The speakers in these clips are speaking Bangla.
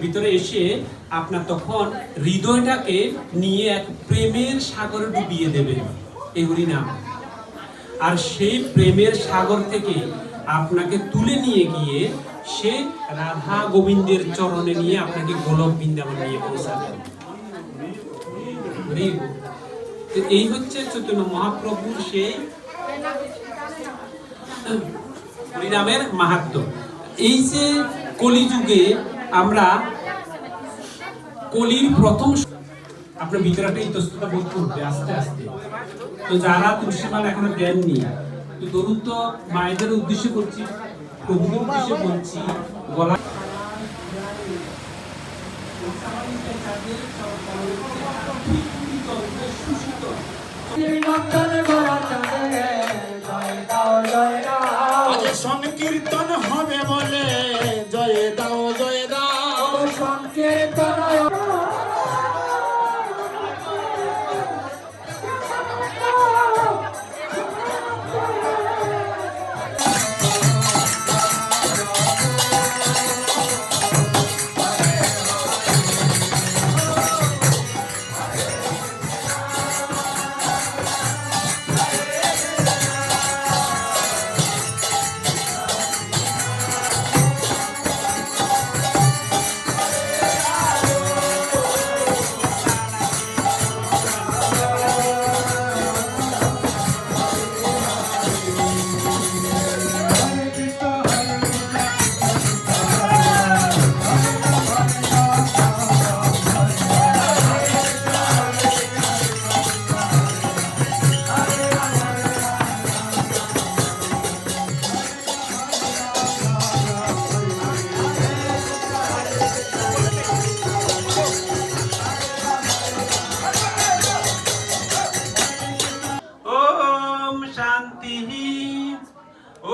ভিতরে এসে আপনার তখন হৃদয়টাকে নিয়ে এক প্রেমের সাগরে ডুবিয়ে দেবে এই হরিনাম। আর সেই প্রেমের সাগর থেকে আপনাকে তুলে নিয়ে গিয়ে সে রাধা গোবিন্দের চরণে নিয়ে আপনাকে গোলক বৃন্দাবন নিয়ে পৌঁছাবে। এই হচ্ছে চৈতন্য মহাপ্রভুর সেই হরিনামের মাহাত্ম্য। এই যে কলিযুগে আমরা কলির প্রথম, আপনার ভিতরে একটা ইতস্ততা বোধ করবে আস্তে আস্তে। তো যারা তুলসীমালা এখনো দেননি, তো ধরুন তো মায়েদের উদ্দেশ্যে করছি, প্রভুর উদ্দেশ্যে বলছি, গলা সংকীর্তন হবে বলে জয় দাও জয় দাও সংকীর্তন।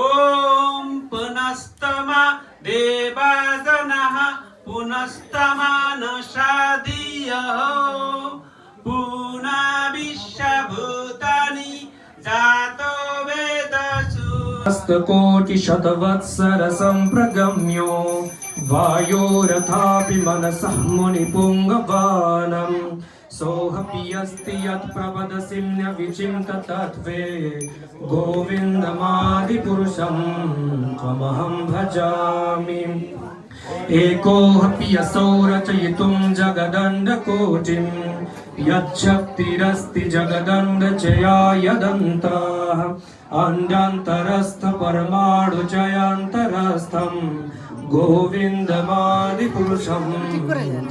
ओम पुनस्तमा देवाजनः पुनस्तमानशादीयः पुनर्विश्वभूतानि जातो वेदसु हस्तकोटि शतवत्सर संप्रगम्यो वायोरथापि मनसः मुनिपुङ्गवानम् सोऽपि अस्ति यत्प्रवदसिम्न विचिन्ततत्वे गोविन्दमादिपुरुषं त्वमहं भजामि। एकोऽपि असौ रचयितुं जगदण्डकोटिं यच्छक्तिरस्ति जगदण्डचयायदन्तः अण्डान्तरस्थ परमाणुचयान्तरस्थं गोविन्दमादिपुरुषं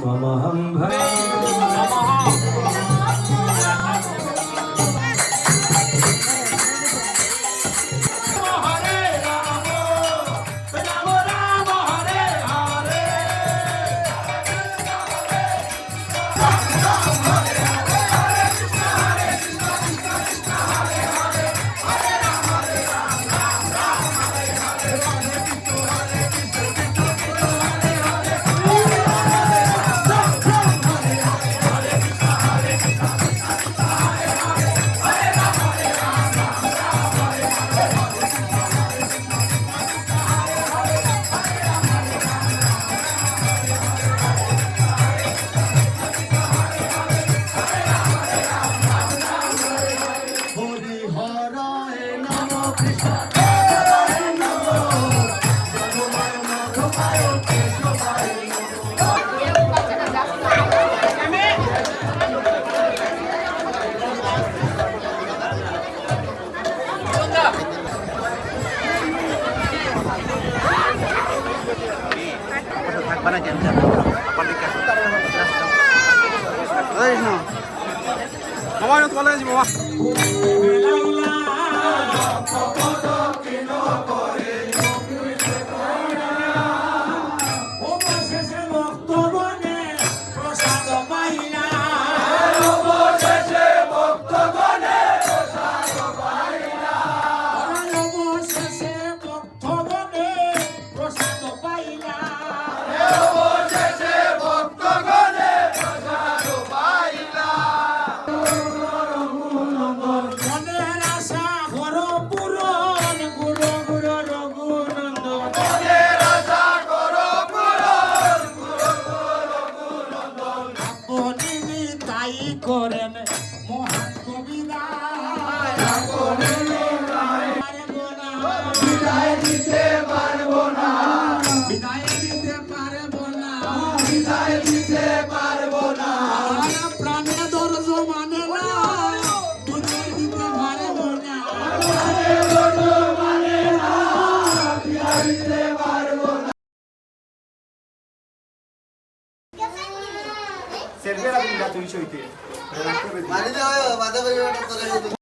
त्वमहं भजामि। Mamá, no te vale, mamá. তাই করেন মহান কবিরা বিদায় দিতে পারবো না বিদায় দিতে পারবো না বিদায় দিতে পারবো না প্রাণে দরজ মানে না বিদায় দিতে পারবো না প্রাণে দরজ মানে না বিদায় দিতে পারবো না বাড়িতে হয় বাধা পরিবারটা চলে